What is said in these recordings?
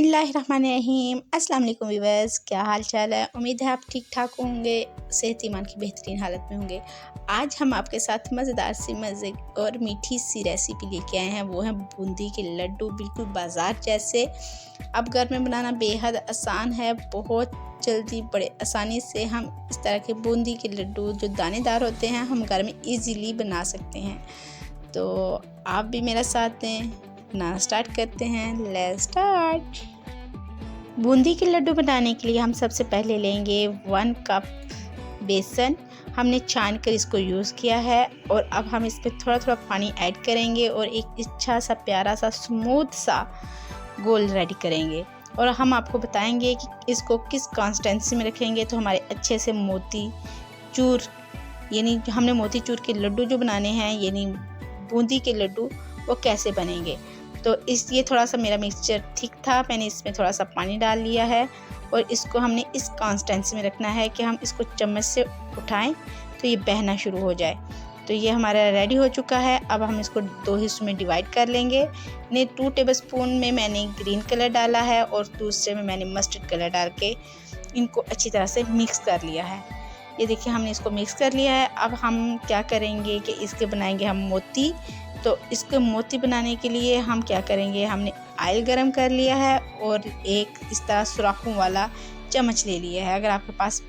बिस्मिल्लाहिर्रहमानिर्रहीम। अस्सलाम वालेकुम व्यूअर्स, क्या हाल चाल है। उम्मीद है आप ठीक ठाक होंगे, सेहत ईमान की बेहतरीन हालत में होंगे। आज हम आपके साथ मज़ेदार सी मज़े और मीठी सी रेसिपी लेके आए हैं। वो है बूंदी के लड्डू, बिल्कुल बाज़ार जैसे। अब घर में बनाना बेहद आसान है। बहुत जल्दी बड़े आसानी से हम इस तरह के बूंदी के लड्डू जो दानेदार होते हैं हम घर में ईज़िली बना सकते हैं। तो आप भी मेरा साथ दें, बनाना स्टार्ट करते हैं। Let's start. बूंदी के लड्डू बनाने के लिए हम सबसे पहले लेंगे 1 कप बेसन। हमने छान कर इसको यूज़ किया है और अब हम इसमें थोड़ा थोड़ा पानी ऐड करेंगे और एक अच्छा सा प्यारा सा स्मूथ सा गोल रेडी करेंगे। और हम आपको बताएंगे कि इसको किस कंसिस्टेंसी में रखेंगे तो हमारे अच्छे से मोती चूर, यानी हमने मोती चूर के लड्डू जो बनाने हैं, यानी बूंदी के लड्डू, वो कैसे बनेंगे। तो इसलिए थोड़ा सा मेरा मिक्सचर थिक था, मैंने इसमें थोड़ा सा पानी डाल लिया है और इसको हमने इस कंसिस्टेंसी में रखना है कि हम इसको चम्मच से उठाएं तो ये बहना शुरू हो जाए। तो ये हमारा रेडी हो चुका है। अब हम इसको 2 हिस्सों में डिवाइड कर लेंगे। 2 टेबलस्पून में मैंने ग्रीन कलर डाला है और दूसरे में मैंने मस्टर्ड कलर डाल के इनको अच्छी तरह से मिक्स कर लिया है। ये देखिए हमने इसको मिक्स कर लिया है। अब हम क्या करेंगे कि इसके बनाएंगे हम मोती। तो इसके मोती बनाने के लिए हम क्या करेंगे, हमने ऑयल गरम कर लिया है और एक इस तरह सुराखों वाला चम्मच ले लिया है। अगर आपके पास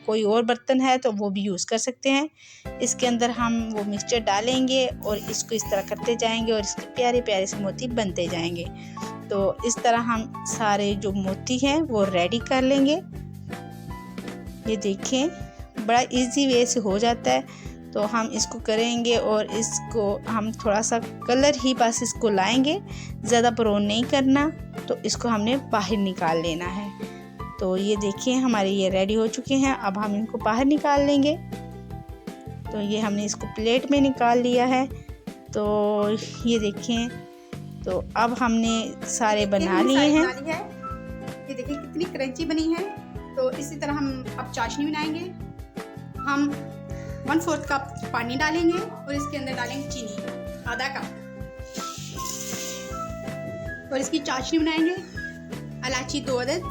कोई और बर्तन है तो वो भी यूज़ कर सकते हैं। इसके अंदर हम वो मिक्सचर डालेंगे और इसको इस तरह करते जाएंगे और इसके प्यारे प्यारे से मोती बनते जाएंगे। तो इस तरह हम सारे जो मोती हैं वो रेडी कर लेंगे। ये देखें, बड़ा इजी वे से हो जाता है। तो हम इसको करेंगे और इसको हम थोड़ा सा कलर ही बस इसको लाएंगे, ज़्यादा ब्राउन नहीं करना। तो इसको हमने बाहर निकाल लेना है। तो ये देखिए हमारे ये रेडी हो चुके हैं। अब हम इनको बाहर निकाल लेंगे। तो ये हमने इसको प्लेट में निकाल लिया है। तो ये देखें, तो अब हमने सारे बना लिए हैं। ये देखिए कितनी क्रंची बनी है। तो इसी तरह हम अब चाशनी बनाएंगे। हम 1/4 कप पानी डालेंगे और इसके अंदर डालेंगे चीनी आधा कप और इसकी चाशनी बनाएंगे। इलायची 2 अदद।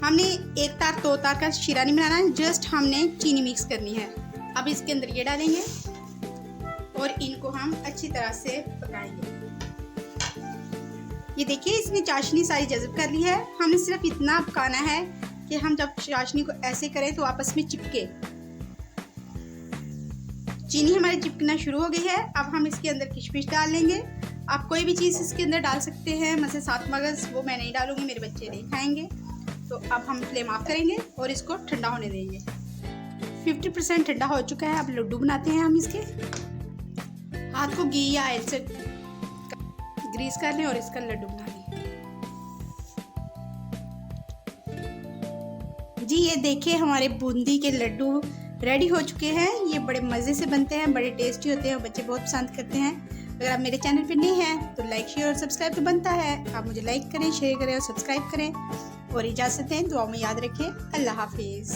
हमने 1 तार 2 तार का शीरा नहीं बनाना है, जस्ट हमने चीनी मिक्स करनी है। अब इसके अंदर ये डालेंगे और इनको हम अच्छी तरह से पकाएंगे। ये देखिए इसने चाशनी सारी जज़ब कर ली है। हमने सिर्फ इतना पकाना है कि हम जब चाशनी को ऐसे करें तो आपस में चिपके। चीनी हमारी चिपकना शुरू हो गई है। अब हम इसके अंदर किशमिश डाल लेंगे। आप कोई भी चीज़ इसके अंदर डाल सकते हैं, मतलब 7 मगज़, वो मैं नहीं डालूंगी, मेरे बच्चे नहीं खाएंगे। तो अब हम फ्लेम ऑफ करेंगे और इसको ठंडा होने देंगे। 50% ठंडा हो चुका है। अब लड्डू बनाते हैं हम इसके। हाथ को घी या ऑयल से ग्रीस कर लें और इसका लड्डू बना लें। जी ये देखिए हमारे बूंदी के लड्डू रेडी हो चुके हैं। ये बड़े मज़े से बनते हैं, बड़े टेस्टी होते हैं और बच्चे बहुत पसंद करते हैं। अगर आप मेरे चैनल पर नए हैं तो लाइक शेयर और सब्सक्राइब तो बनता है। आप मुझे लाइक करें, शेयर करें और सब्सक्राइब करें और इजाज़त दें। दुआ में याद रखें। अल्लाह हाफिज़।